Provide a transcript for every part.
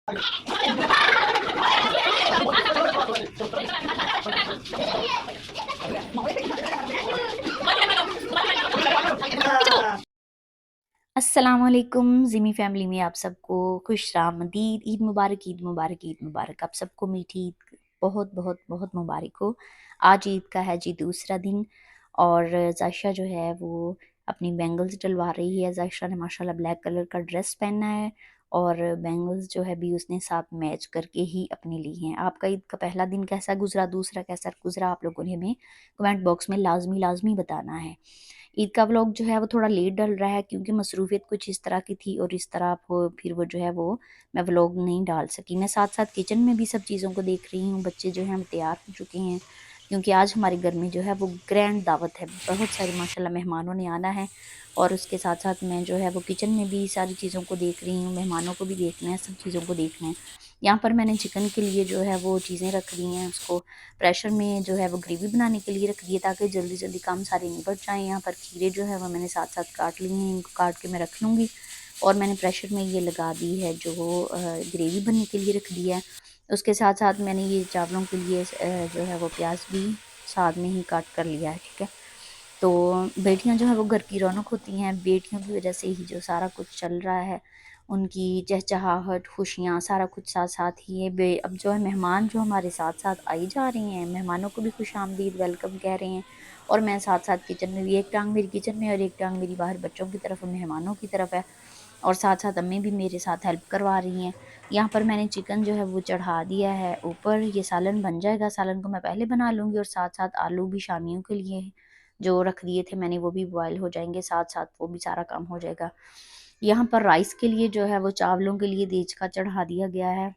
अस्सलामुअलैकुम ज़िमी फैमिली में आप सबको खुशरामदीद। ईद मुबारक, ईद मुबारक, ईद मुबारक। आप सबको मीठी ईद बहुत बहुत बहुत मुबारक हो। आज ईद का है जी दूसरा दिन और जायशा जो है वो अपनी बैंगल्स डलवा रही है। जायशा ने माशाल्लाह ब्लैक कलर का ड्रेस पहना है और बैंगल्स जो है भी उसने साथ मैच करके ही अपने ली हैं। आपका ईद का पहला दिन कैसा गुजरा, दूसरा कैसा गुजरा, आप लोगों ने हमें कमेंट बॉक्स में लाजमी लाजमी बताना है। ईद का व्लॉग जो है वो थोड़ा लेट डल रहा है क्योंकि मसरूफियत कुछ इस तरह की थी और इस तरह फिर वो जो है वो मैं व्लॉग नहीं डाल सकी। मैं साथ साथ किचन में भी सब चीज़ों को देख रही हूँ। बच्चे जो हैं हम तैयार हो चुके हैं क्योंकि आज हमारे घर में जो है वो ग्रैंड दावत है। बहुत सारे माशाल्लाह मेहमानों ने आना है और उसके साथ साथ मैं जो है वो किचन में भी सारी चीज़ों को देख रही हूँ। मेहमानों को भी देखना है, सब चीज़ों को देखना है। यहाँ पर मैंने चिकन के लिए जो है वो चीज़ें रख दी हैं, उसको प्रेशर में जो है वो ग्रेवी बनाने के लिए रख दिए ताकि जल्दी जल्दी काम सारे निपट जाएँ। यहाँ पर खीरे जो है वो मैंने साथ साथ काट लिए हैं, इनको काट के मैं रख लूँगी। और मैंने प्रेशर में ये लगा दी है जो ग्रेवी बनने के लिए रख दिया है। उसके साथ साथ मैंने ये चावलों के लिए जो है वो प्याज भी साथ में ही काट कर लिया है। ठीक है, तो बेटियां जो है वो घर की रौनक होती हैं। बेटियों की वजह से ही जो सारा कुछ चल रहा है, उनकी चहचहाहट, खुशियाँ, सारा कुछ साथ साथ ही है। अब जो है मेहमान जो हमारे साथ साथ आई जा रहे हैं, मेहमानों को भी खुश आमदीद वेलकम कह रहे हैं। और मैं साथ साथ किचन में भी, एक टांग मेरी किचन में और एक टांग मेरी बाहर बच्चों की तरफ और मेहमानों की तरफ है। और साथ साथ अम्मी भी मेरे साथ हेल्प करवा रही हैं। यहाँ पर मैंने चिकन जो है वो चढ़ा दिया है ऊपर। ये सालन बन जाएगा, सालन को मैं पहले बना लूँगी और साथ साथ आलू भी शामियों के लिए जो रख दिए थे मैंने वो भी बॉयल हो जाएंगे, साथ साथ वो भी सारा काम हो जाएगा। यहाँ पर राइस के लिए जो है वो चावलों के लिए देच का चढ़ा दिया गया है।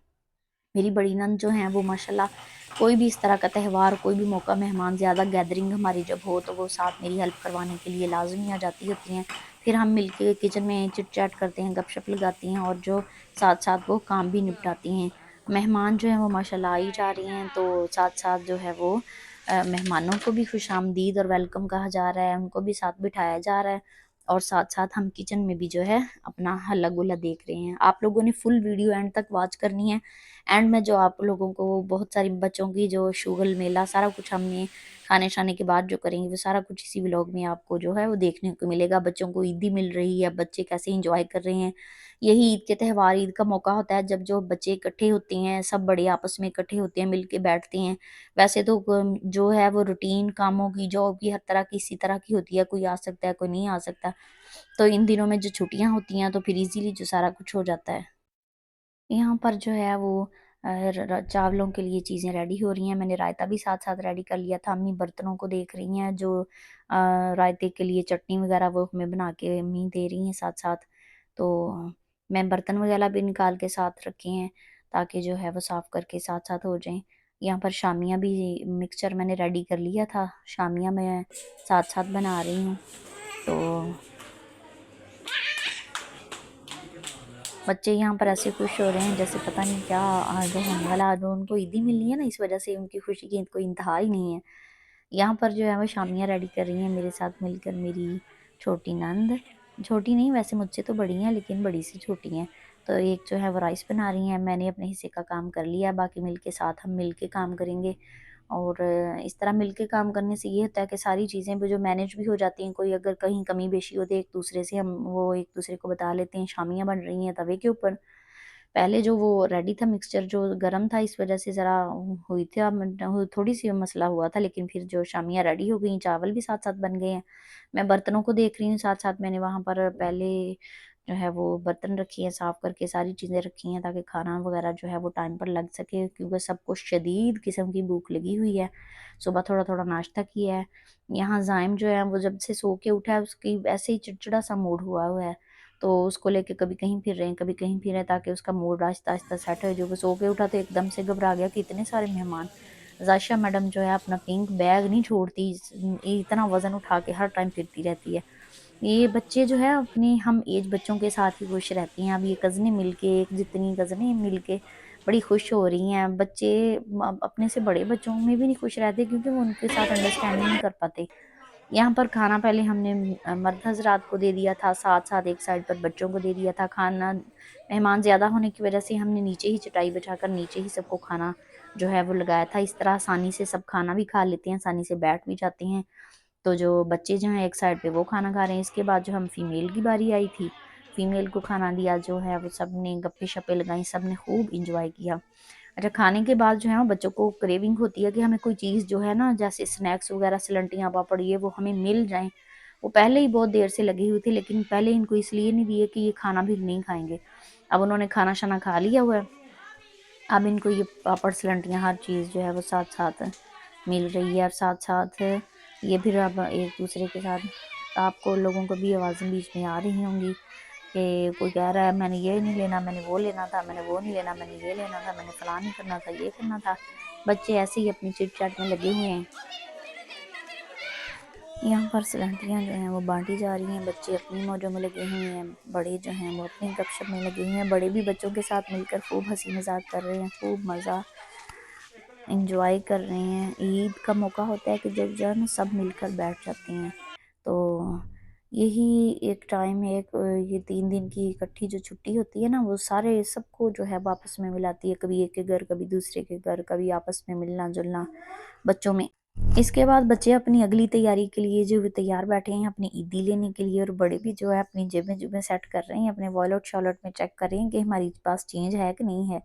मेरी बड़ी नंद जो हैं वो माशाल्लाह कोई भी इस तरह का त्यौहार, कोई भी मौका, मेहमान ज़्यादा गैदरिंग हमारी जब हो तो वो साथ मेरी हेल्प करवाने के लिए लाजमी आ जाती होती हैं। फिर हम मिलके किचन में चिट चैट करते हैं, गपशप लगाती हैं और जो साथ साथ वो काम भी निपटाती हैं। मेहमान जो हैं वो माशाल्लाह आई जा रही हैं तो साथ साथ जो है वो मेहमानों को भी खुशामदीद और वेलकम कहा जा रहा है, उनको भी साथ बिठाया जा रहा है। और साथ साथ हम किचन में भी जो है अपना हल्ला गुल्ला देख रहे हैं। आप लोगों ने फुल वीडियो एंड तक वॉच करनी है। एंड में जो आप लोगों को बहुत सारी बच्चों की जो शुगल मेला सारा कुछ हमने खाने शाने के बाद जो करेंगे वो सारा कुछ इसी व्लॉग में आपको जो है वो देखने को मिलेगा। बच्चों को ईदी मिल रही है, बच्चे कैसे इंजॉय कर रहे हैं। यही ईद के त्यौहार, ईद का मौका होता है जब जो बच्चे इकट्ठे होते हैं, सब बड़े आपस में इकट्ठे होते हैं, मिलके बैठते हैं। वैसे तो जो है वो रूटीन कामों की, जॉब की, हर तरह की इसी तरह की होती है। कोई आ सकता है, कोई नहीं आ सकता। तो इन दिनों में जो छुट्टियां होती हैं तो फिर इजीली जो सारा कुछ हो जाता है। यहाँ पर जो है वो चावलों के लिए चीज़ें रेडी हो रही हैं। मैंने रायता भी साथ साथ रेडी कर लिया था। अम्मी बर्तनों को देख रही हैं, जो रायते के लिए चटनी वगैरह वो हमें बना के अम्मी दे रही हैं साथ साथ। तो मैं बर्तन वगैरह भी निकाल के साथ रखे हैं ताकि जो है वो साफ़ करके साथ साथ हो जाएं। यहाँ पर शामियाँ भी मिक्सचर मैंने रेडी कर लिया था, शामियाँ मैं साथ साथ बना रही हूँ। तो बच्चे यहाँ पर ऐसे खुश हो रहे हैं जैसे पता नहीं क्या आज होने वाला। आज उनको ईदी मिलनी है ना, इस वजह से उनकी खुशी की कोई इंतहा ही नहीं है। यहाँ पर जो है वो शामियाँ रेडी कर रही हैं मेरे साथ मिलकर मेरी छोटी नंद। छोटी नहीं, वैसे मुझसे तो बड़ी हैं लेकिन बड़ी से छोटी हैं। तो एक जो है वो राइस बना रही हैं। मैंने अपने हिस्से का काम कर लिया, बाकी मिलके साथ हम मिलके काम करेंगे। और इस तरह मिलके काम करने से ये होता है कि सारी चीज़ें वो जो मैनेज भी हो जाती हैं। कोई अगर कहीं कमी बेशी होती है एक दूसरे से हम वो एक दूसरे को बता लेते हैं। शामियाँ बन रही हैं तवे के ऊपर। पहले जो वो रेडी था मिक्सचर जो गर्म था, इस वजह से ज़रा हुई थी थोड़ी सी मसला हुआ था, लेकिन फिर जो शामियाँ रेडी हो गई, चावल भी साथ साथ बन गए हैं। मैं बर्तनों को देख रही हूँ, साथ साथ मैंने वहाँ पर पहले जो है वो बर्तन रखी है, साफ़ करके सारी चीज़ें रखी हैं ताकि खाना वगैरह जो है वो टाइम पर लग सके क्योंकि सबको शदीद किस्म की भूख लगी हुई है। सुबह थोड़ा थोड़ा नाश्ता किया है। यहाँ ज़ाइम जो है वो जब से सो के उठा है उसकी ऐसे ही चिड़चिड़ा सा मूड हुआ हुआ है। तो उसको लेके कभी कहीं फिर रहे हैं, कभी कहीं फिर रहे हैं ताकि उसका मूड आहिस्ता आहिस्ता सेट हो। जो वो सो के उठा तो एकदम से घबरा गया कि इतने सारे मेहमान। जायशा मैडम जो है अपना पिंक बैग नहीं छोड़ती, इतना वज़न उठा के हर टाइम फिरती रहती है। ये बच्चे जो है अपने हम एज बच्चों के साथ ही खुश रहती हैं। अब ये कज़नें मिलके, एक जितनी कज़नें मिलके बड़ी खुश हो रही हैं। बच्चे अपने से बड़े बच्चों में भी नहीं खुश रहते क्योंकि वो उनके साथ अंडरस्टैंडिंग नहीं कर पाते। यहाँ पर खाना पहले हमने मर्द हज़रात को दे दिया था, साथ-साथ एक साइड पर बच्चों को दे दिया था खाना। मेहमान ज़्यादा होने की वजह से हमने नीचे ही चटाई बिछाकर नीचे ही सबको खाना जो है वो लगाया था। इस तरह आसानी से सब खाना भी खा लेते हैं, आसानी से बैठ भी जाते हैं। तो जो बच्चे जो हैं एक साइड पे वो खाना खा रहे हैं। इसके बाद जो हम फीमेल की बारी आई थी, फीमेल को खाना दिया जो है वो सब ने गप्पे-शप्पे लगाई, सब ने खूब एन्जॉय किया। अच्छा, खाने के बाद जो है वो बच्चों को क्रेविंग होती है कि हमें कोई चीज़ जो है ना जैसे स्नैक्स वगैरह सलंटियाँ पापड़ ये वो हमें मिल जाएँ। वो पहले ही बहुत देर से लगी हुई थी, लेकिन पहले इनको इसलिए नहीं दिए कि ये खाना भी नहीं खाएँगे। अब उन्होंने खाना-शाना खा लिया हुआ है। अब इनको ये पापड़ सलंटियाँ हर चीज़ जो है वो साथ-साथ मिल रही है और साथ-साथ ये फिर अब एक-दूसरे के साथ आपको लोगों को भी आवाज़ें बीच में आ रही होंगी कि कोई कह रहा है मैंने ये नहीं लेना, मैंने वो लेना था, मैंने वो नहीं लेना, मैंने ये लेना था, मैंने फलां नहीं करना था, ये करना था। बच्चे ऐसे ही अपनी चिट-चैट में लगे हुए हैं। यहाँ पर सलंटियाँ जो हैं वो बाँटी जा रही हैं, बच्चे अपनी मौजों में लगे हुए हैं, बड़े जो हैं वो अपनी गपशप में लगे हुए हैं। बड़े भी बच्चों के साथ मिलकर खूब हँसी मज़ाक कर रहे हैं, खूब मज़ा एंजॉय कर रहे हैं। ईद का मौका होता है कि जब जो है ना सब मिलकर बैठ जाते हैं। तो यही एक टाइम है, एक ये 3 दिन की इकट्ठी जो छुट्टी होती है ना वो सारे सबको जो है वापस में मिलाती है। कभी एक के घर, कभी दूसरे के घर, कभी आपस में मिलना-जुलना बच्चों में। इसके बाद बच्चे अपनी अगली तैयारी के लिए जो तैयार बैठे हैं अपनी ईदी लेने के लिए, और बड़े भी जो है अपनी जेबें-जुबें सेट कर रहे हैं, अपने वॉलेट-शॉलेट में चेक कर रहे हैं कि हमारे पास चेंज है कि नहीं है।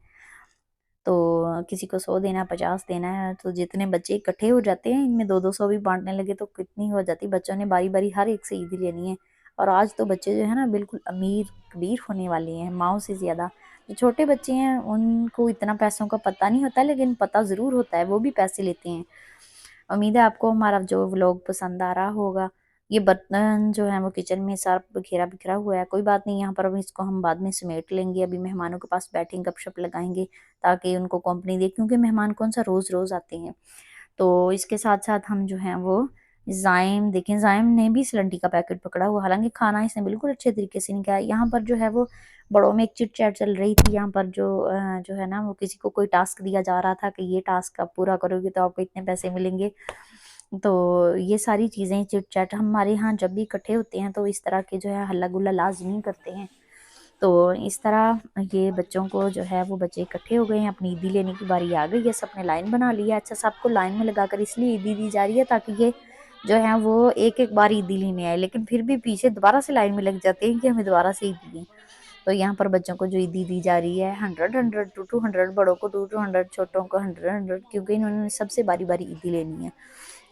तो किसी को 100 देना है, 50 देना है, तो जितने बच्चे इकट्ठे हो जाते हैं इनमें 2-2 100 भी बाँटने लगे तो कितनी हो जाती। बच्चों ने बारी-बारी हर एक से ईदी लेनी है। और आज तो बच्चे जो है ना बिल्कुल अमीर-कबीर होने वाले हैं, माँओं से ज़्यादा। जो छोटे बच्चे हैं उनको इतना पैसों का पता नहीं होता, लेकिन पता ज़रूर होता है, वो भी पैसे लेते हैं। उम्मीद है आपको हमारा जो व्लॉग पसंद आ रहा होगा। ये बर्तन जो है वो किचन में सारा बिखेरा-बिखरा हुआ है, कोई बात नहीं, यहाँ पर अब इसको हम बाद में समेट लेंगे। अभी मेहमानों के पास बैठेंगे, गपशप लगाएँगे ताकि उनको कंपनी दे, क्योंकि मेहमान कौन-सा रोज़-रोज़ आते हैं। तो इसके साथ-साथ हम जो हैं वो ज़ाइम देखें, ज़ाइम ने भी सिलंटी का पैकेट पकड़ा हुआ, हालाँकि खाना इसने बिल्कुल अच्छे तरीके से नहीं खाया। यहाँ पर जो है वो बड़ों में एक चिट-चैट चल रही थी, यहाँ पर जो है ना वो किसी को कोई टास्क दिया जा रहा था कि ये टास्क आप पूरा करोगे तो आपको इतने पैसे मिलेंगे। तो ये सारी चीज़ें चिट-चैट हमारे यहाँ जब भी इकट्ठे होते हैं तो इस तरह के जो है हल्ला-गुल्ला लाज़मी करते हैं। तो इस तरह ये बच्चों को जो है वो बच्चे इकट्ठे हो गए हैं, अपनी ईदी लेने की बारी आ गई है, सबने लाइन बना ली है। अच्छा, सबको लाइन में लगाकर इसलिए ईदी दी जा रही है ताकि ये जो है वो एक-एक बार ईदी लेने आए, लेकिन फिर भी पीछे दोबारा से लाइन में लग जाते हैं कि हमें दोबारा से ईदी दें। तो यहाँ पर बच्चों को जो ईदी दी जा रही है 100-100 2-200, बड़ों को 2-200, छोटों को 100-100, क्योंकि इन्होंने सबसे बारी-बारी ईदी लेनी है।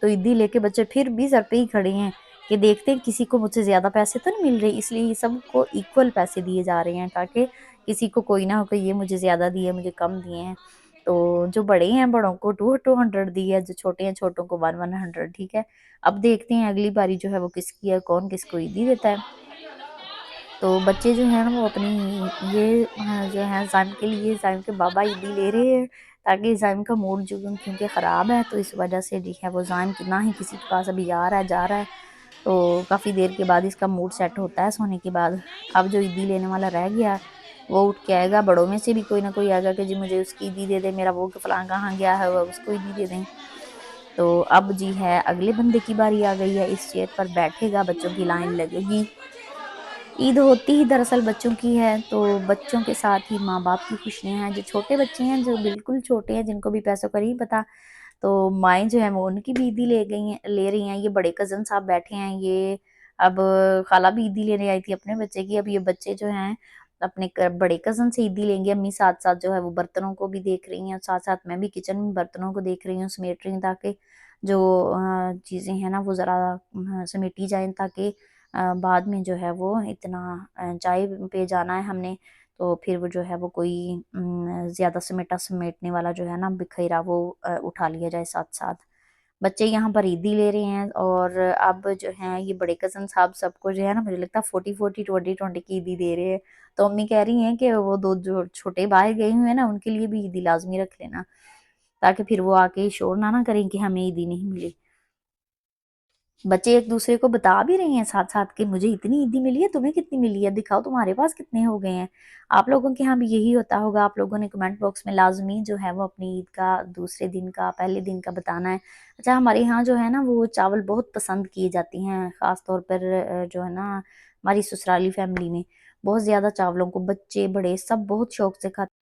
तो ईदी लेके बच्चे फिर भी सर पे ही खड़े हैं कि देखते हैं किसी को मुझसे ज़्यादा पैसे तो नहीं मिल रहे, इसलिए सबको इक्वल पैसे दिए जा रहे हैं ताकि किसी को कोई ना हो कि ये मुझे ज़्यादा दिए, मुझे कम दिए हैं। तो जो बड़े हैं बड़ों को 2-200 दिए, जो छोटे हैं छोटों को 1-100, ठीक है। अब देखते हैं अगली बारी जो है वो किसकी है, कौन किसको ईदी देता है। तो बच्चे जो हैं ना वो अपनी ये जो है ज़ाइम के लिए, ज़ाइम के बाबा ईदी ले रहे हैं ताकि ज़ाइम का मूड जो क्योंकि ख़राब है, तो इस वजह से जो है वो ज़ाइम कितना ही किसी के पास अभी आ रहा है जा रहा है, तो काफ़ी देर के बाद इसका मूड सेट होता है सोने के बाद। अब जो ईदी लेने वाला रह गया वो उठ के आएगा, बड़ों में से भी कोई ना कोई आएगा कि जी मुझे उसकी ईदी दे दे, मेरा वो फलां कहाँ गया है वो उसको ईदी दे दें। तो अब जी है अगले बंदे की बारी आ गई है, इस चेयर पर बैठेगा, बच्चों की लाइन लगेगी। ईद होती ही दरअसल बच्चों की है, तो बच्चों के साथ ही माँ-बाप की खुशियाँ हैं। जो छोटे बच्चे हैं, जो बिल्कुल छोटे हैं, जिनको भी पैसों का नहीं पता, तो माएँ जो हैं वो उनकी भी ईदी ले रही हैं। ये बड़े कज़न साहब बैठे हैं, ये अब खाला भी ईदी लेने आई थी अपने बच्चे की, अब ये बच्चे जो हैं अपने क बड़े कज़न से ईदी लेंगे। अम्मी साथ-साथ जो है वो बर्तनों को भी देख रही हैं, साथ-साथ मैं भी किचन में बर्तनों को देख रही हूँ, समेट रही हूँ ताकि जो चीज़ें हैं ना वो ज़रा समेटी जाएँ, ताकि बाद में जो है वो इतना चाय पे जाना है हमने, तो फिर वो जो है वो कोई ज़्यादा समेटने वाला जो है ना बिखेरा वो उठा लिया जाए साथ-साथ। बच्चे यहाँ पर ईदी ले रहे हैं और अब जो हैं ये बड़े कज़न साहब सबको जो है ना मुझे लगता है 40-40, 20-20 की ईदी दे रहे हैं। तो अम्मी कह रही हैं कि वो 2 जो छोटे भाई गए हुए हैं ना उनके लिए भी ईदी लाज़मी रख लेना, ताकि फिर वो आके शोर ना करें कि हमें ईदी नहीं मिली। बच्चे एक दूसरे को बता भी रहे हैं साथ साथ कि मुझे इतनी ईदी मिली है, तुम्हें कितनी मिली है, दिखाओ तुम्हारे पास कितने हो गए हैं। आप लोगों के यहाँ भी यही होता होगा। आप लोगों ने कमेंट बॉक्स में लाजमी जो है वो अपनी ईद का दूसरे दिन का पहले दिन का बताना है। अच्छा, हमारे यहाँ जो है ना वो चावल बहुत पसंद किए जाते हैं, ख़ास तौर पर जो है ना हमारी ससुराली फैमिली में बहुत ज़्यादा चावलों को बच्चे बड़े सब बहुत शौक से खाते।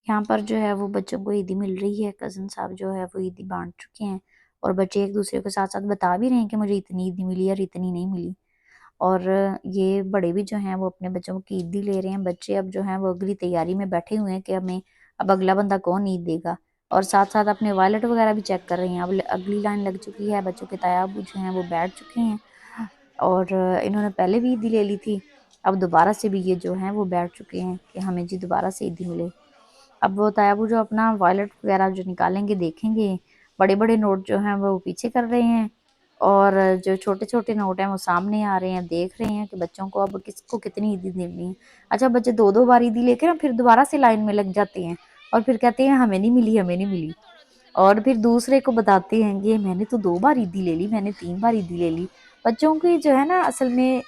यहाँ पर जो है वो बच्चों को ईदी मिल रही है, कज़न साहब जो है वो ईदी बांट चुके हैं और बच्चे एक दूसरे को साथ साथ बता भी रहे हैं कि मुझे इतनी ईदी मिली और इतनी नहीं मिली। और ये बड़े भी जो हैं वो अपने बच्चों की ईदी ले रहे हैं। बच्चे अब जो हैं वो अगली तैयारी में बैठे हुए हैं कि हमें अब अगला बंदा कौन ईद देगा, और साथ साथ अपने वॉलेट वगैरह भी चेक कर रहे हैं। अब अगली लाइन लग चुकी है, बच्चों के ताया अबू जो हैं वो बैठ चुके हैं और इन्होंने पहले भी ईदी ले ली थी। अब दोबारा से भी ये जो हैं वो बैठ चुके हैं कि हमें जी दोबारा से ईदी मिले। अब वो तायाबू जो अपना वॉलेट वगैरह जो निकालेंगे देखेंगे, बड़े बड़े नोट जो हैं वो पीछे कर रहे हैं और जो छोटे छोटे नोट हैं वो सामने आ रहे हैं। देख रहे हैं कि बच्चों को अब किसको कितनी ईदी देनी है। अच्छा, बच्चे दो दो बार ईदी लेके ना फिर दोबारा से लाइन में लग जाते हैं और फिर कहते हैं हमें नहीं मिली, हमें नहीं मिली। और फिर दूसरे को बताते हैं कि मैंने तो 2 बार ईदी ले ली, मैंने 3 बार ईदी ले ली। बच्चों की जो है ना असल में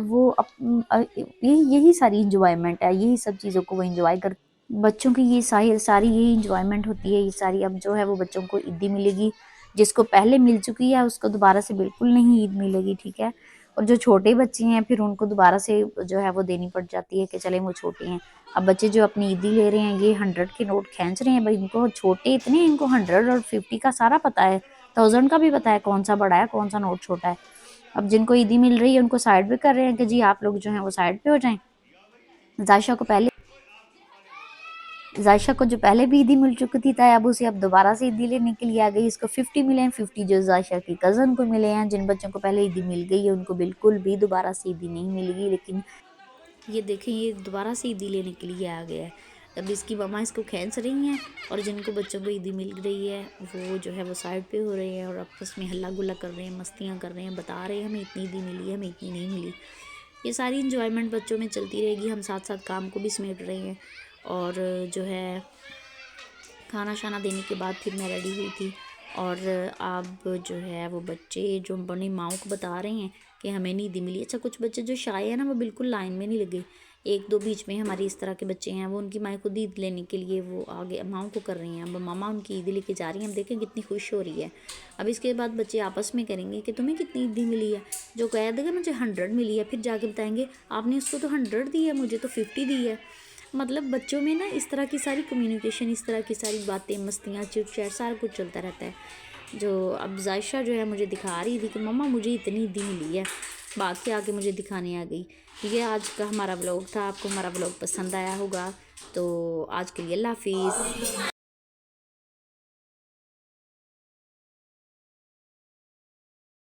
वो यही यही सारी इंजॉयमेंट है, यही सब चीज़ों को वो इंजॉय कर बच्चों की ये सारी सारी यही इंजॉयमेंट होती है। ये सारी अब जो है वो बच्चों को ईदी मिलेगी। जिसको पहले मिल चुकी है उसको दोबारा से बिल्कुल नहीं ईद मिलेगी, ठीक है। और जो छोटे बच्चे हैं फिर उनको दोबारा से जो है वो देनी पड़ जाती है कि चले वो छोटे हैं। अब बच्चे जो अपनी ईदी ले रहे हैं ये 100 के नोट खींच रहे हैं भाई, इनको छोटे इतने, इनको 100 और 50 का सारा पता है, 1000 का भी पता है कौन सा बड़ा है कौन सा नोट छोटा है। अब जिनको ईदी मिल रही है उनको साइड भी कर रहे हैं कि जी आप लोग जो हैं वो साइड पे हो जाएं। जायशा को पहले जायशा को जो पहले भी ईदी मिल चुकी थी तायाबू से, अब दोबारा से ईदी लेने के लिए आ गई। इसको 50 मिले हैं, 50 जो जायशा की कज़न को मिले हैं। जिन बच्चों को पहले ईदी मिल गई है उनको बिल्कुल भी दोबारा से ईदी नहीं मिलेगी। लेकिन ये देखें, ये दोबारा से ईदी लेने के लिए आ गया है। अब इसकी मम्मा इसको खींच रही हैं और जिनको बच्चों को ईदी मिल रही है वो जो है वो साइड पे हो रहे हैं और आपस में हल्ला गुल्ला कर रहे हैं, मस्तियाँ कर रहे हैं, बता रहे हैं हमें इतनी ईदी मिली है, हमें इतनी नहीं मिली। ये सारी इंजॉयमेंट बच्चों में चलती रहेगी। हम साथ साथ काम को भी समेट रहे हैं और जो है खाना शाना देने के बाद फिर मैं रेडी हुई थी। और अब जो है वो बच्चे जो अपनी माओ को बता रहे हैं कि हमें नहीं ईदी मिली। अच्छा, कुछ बच्चे जो शाये हैं ना वो बिल्कुल लाइन में नहीं लगे। एक दो बीच में हमारी इस तरह के बच्चे हैं, वो उनकी माँ को ईद लेने के लिए वो आगे माओ को कर रही हैं। अब मामा उनकी ईद लेके जा रही हैं, हम देखें कितनी खुश हो रही है। अब इसके बाद बच्चे आपस में करेंगे कि तुम्हें कितनी ईदी मिली है। जो कह देगा मुझे 100 मिली है, फिर जाके बताएंगे आपने उसको तो 100 दी है, मुझे तो 50 दी है। मतलब बच्चों में ना इस तरह की सारी कम्युनिकेशन, इस तरह की सारी बातें, मस्तियाँ, चिट चैट सारा कुछ चलता रहता है। जो अब जायशा जो है मुझे दिखा रही थी कि मम्मा मुझे इतनी दी मिली है, बाकी आके मुझे दिखाने आ गई। ये आज का हमारा व्लॉग था। आपको हमारा व्लॉग पसंद आया होगा तो आज के लिए अल्लाह हाफिज़।